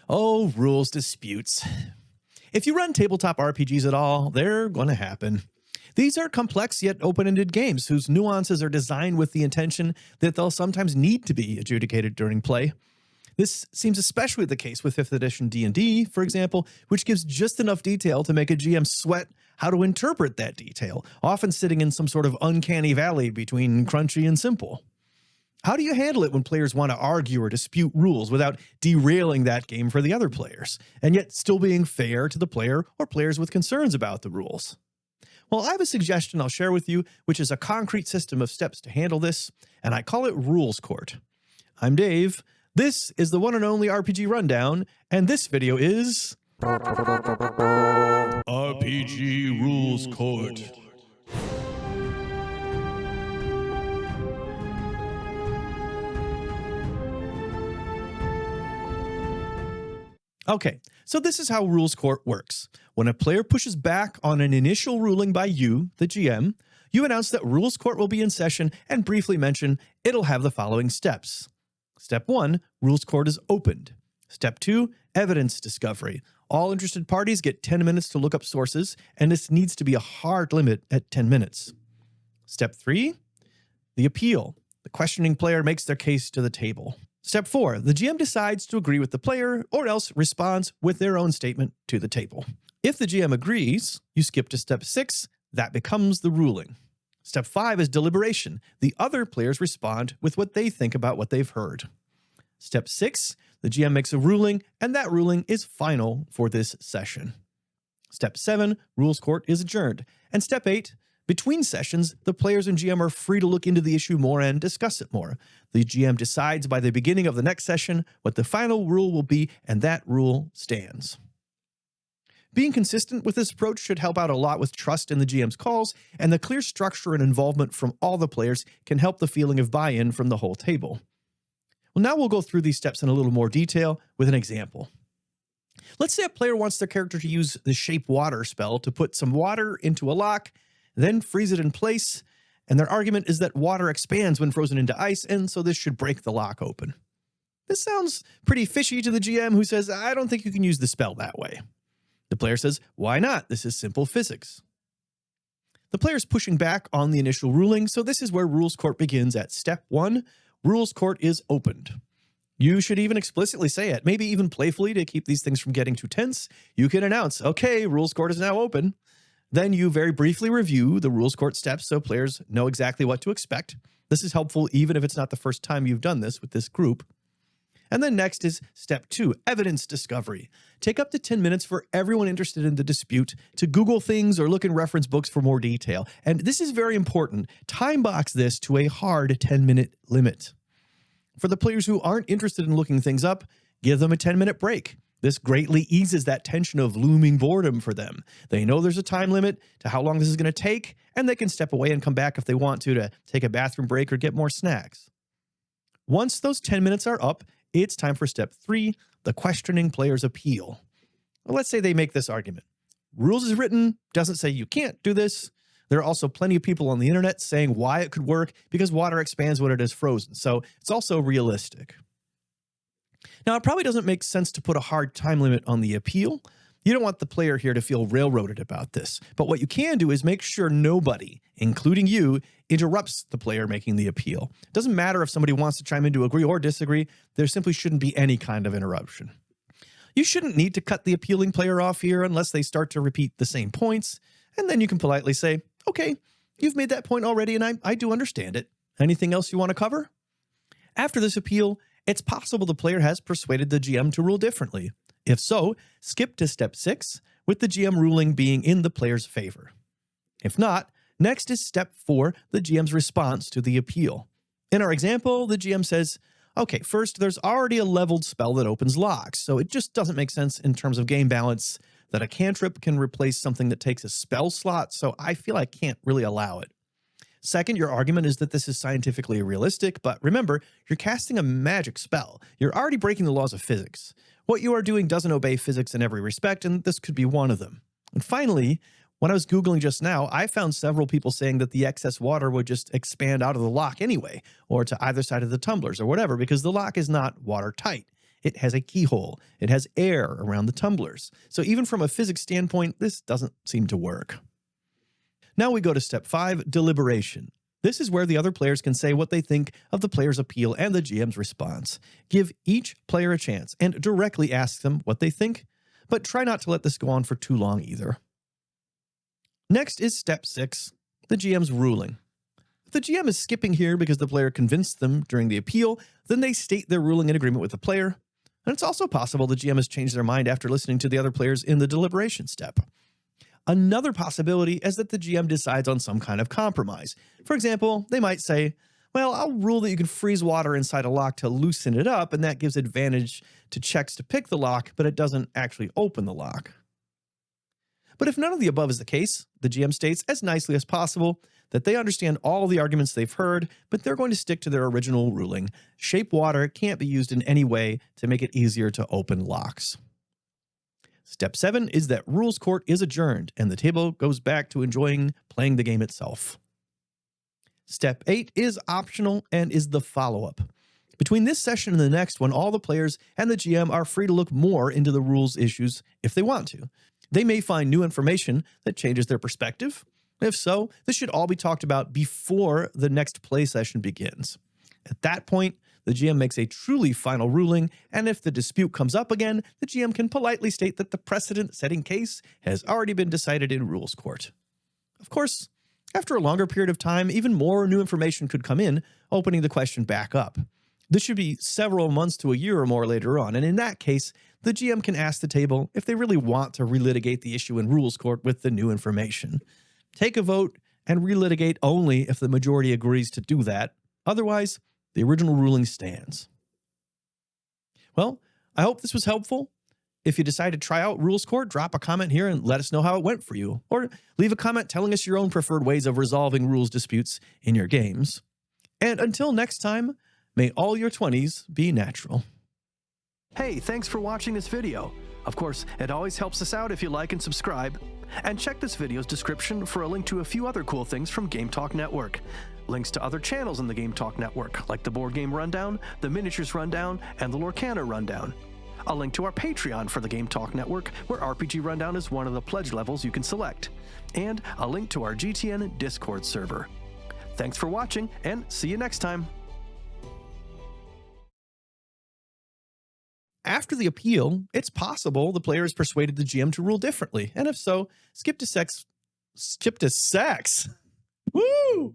Oh, rules disputes. If you run tabletop RPGs at all, they're going to happen. These are complex yet open-ended games whose nuances are designed with the intention that they'll sometimes need to be adjudicated during play. This seems especially the case with 5th edition D&D, for example, which gives just enough detail to make a GM sweat how to interpret that detail, often sitting in some sort of uncanny valley between crunchy and simple. How do you handle it when players want to argue or dispute rules without derailing that game for the other players, and yet still being fair to the player or players with concerns about the rules? Well, I have a suggestion I'll share with you, which is a concrete system of steps to handle this, and I call it Rules Court. I'm Dave. This is the one and only RPG Rundown, and this video is RPG Rules Court. Okay, so this is how Rules Court works. When a player pushes back on an initial ruling by you, the GM, you announce that Rules Court will be in session and briefly mention it'll have the following steps. Step 1, Rules Court is opened. Step 2, evidence discovery. All interested parties get 10 minutes to look up sources, and this needs to be a hard limit at 10 minutes. Step 3, the appeal. The questioning player makes their case to the table. Step 4, the GM decides to agree with the player or else responds with their own statement to the table. If the GM agrees, you skip to Step 6, that becomes the ruling. Step 5 is deliberation. The other players respond with what they think about what they've heard. Step 6, the GM makes a ruling, and that ruling is final for this session. Step 7, Rules Court is adjourned. And Step 8, between sessions, the players and GM are free to look into the issue more and discuss it more. The GM decides by the beginning of the next session what the final rule will be, and that rule stands. Being consistent with this approach should help out a lot with trust in the GM's calls, and the clear structure and involvement from all the players can help the feeling of buy-in from the whole table. Well, now we'll go through these steps in a little more detail with an example. Let's say a player wants their character to use the Shape Water spell to put some water into a lock, then freeze it in place, and their argument is that water expands when frozen into ice, and so this should break the lock open. This sounds pretty fishy to the GM, who says, I don't think you can use the spell that way. The player says, why not? This is simple physics. The player's pushing back on the initial ruling, so this is where Rules Court begins at Step 1. Rules Court is opened. You should even explicitly say it, maybe even playfully to keep these things from getting too tense. You can announce, okay, Rules Court is now open. Then you very briefly review the Rules Court steps so players know exactly what to expect. This is helpful even if it's not the first time you've done this with this group. And then next is Step 2, evidence discovery. Take up to 10 minutes for everyone interested in the dispute to Google things or look in reference books for more detail. And this is very important. Time box this to a hard 10-minute limit. For the players who aren't interested in looking things up, give them a 10-minute break. This greatly eases that tension of looming boredom for them. They know there's a time limit to how long this is going to take, and they can step away and come back if they want to take a bathroom break or get more snacks. Once those 10 minutes are up, it's time for Step 3, the questioning player's appeal. Well, let's say they make this argument. Rules is written, doesn't say you can't do this. There are also plenty of people on the internet saying why it could work because water expands when it is frozen, so it's also realistic. Now, it probably doesn't make sense to put a hard time limit on the appeal. You don't want the player here to feel railroaded about this. But what you can do is make sure nobody, including you, interrupts the player making the appeal. It doesn't matter if somebody wants to chime in to agree or disagree. There simply shouldn't be any kind of interruption. You shouldn't need to cut the appealing player off here unless they start to repeat the same points. And then you can politely say, okay, you've made that point already, and I do understand it. Anything else you want to cover? After this appeal, it's possible the player has persuaded the GM to rule differently. If so, skip to Step 6, with the GM ruling being in the player's favor. If not, next is Step 4, the GM's response to the appeal. In our example, the GM says, okay, first, there's already a leveled spell that opens locks, so it just doesn't make sense in terms of game balance that a cantrip can replace something that takes a spell slot, so I feel I can't really allow it. Second, your argument is that this is scientifically realistic, but remember, you're casting a magic spell. You're already breaking the laws of physics. What you are doing doesn't obey physics in every respect, and this could be one of them. And finally, when I was Googling just now, I found several people saying that the excess water would just expand out of the lock anyway, or to either side of the tumblers or whatever, because the lock is not watertight. It has a keyhole. It has air around the tumblers. So even from a physics standpoint, this doesn't seem to work. Now we go to step 5, deliberation. This is where the other players can say what they think of the player's appeal and the GM's response. Give each player a chance and directly ask them what they think, but try not to let this go on for too long either. Next is step 6, the GM's ruling. If the GM is skipping here because the player convinced them during the appeal, then they state their ruling in agreement with the player. And it's also possible the GM has changed their mind after listening to the other players in the deliberation step. Another possibility is that the GM decides on some kind of compromise. For example, they might say, well, I'll rule that you can freeze water inside a lock to loosen it up, and that gives advantage to checks to pick the lock, but it doesn't actually open the lock. But if none of the above is the case, the GM states as nicely as possible that they understand all the arguments they've heard, but they're going to stick to their original ruling. Shape water can't be used in any way to make it easier to open locks. Step 7 is that rules court is adjourned and the table goes back to enjoying playing the game itself. Step 8 is optional and is the follow-up. Between this session and the next one, all the players and the GM are free to look more into the rules issues if they want to. They may find new information that changes their perspective. If so, this should all be talked about before the next play session begins. At that point, the GM makes a truly final ruling, and if the dispute comes up again, the GM can politely state that the precedent-setting case has already been decided in rules court. Of course, after a longer period of time, even more new information could come in, opening the question back up. This should be several months to a year or more later on, and in that case, the GM can ask the table if they really want to relitigate the issue in rules court with the new information. Take a vote and relitigate only if the majority agrees to do that. Otherwise, the original ruling stands. Well, I hope this was helpful. If you decide to try out Rules Court, drop a comment here and let us know how it went for you. Or leave a comment telling us your own preferred ways of resolving rules disputes in your games. And until next time, may all your 20s be natural. Hey, thanks for watching this video. Of course, it always helps us out if you like and subscribe. And check this video's description for a link to a few other cool things from Game Talk Network. Links to other channels in the Game Talk Network, like the Board Game Rundown, the Miniatures Rundown, and the Lorcana Rundown. A link to our Patreon for the Game Talk Network, where RPG Rundown is one of the pledge levels you can select. And a link to our GTN Discord server. Thanks for watching, and see you next time. After the appeal, it's possible the player has persuaded the GM to rule differently, and if so, skip to sex. Woo!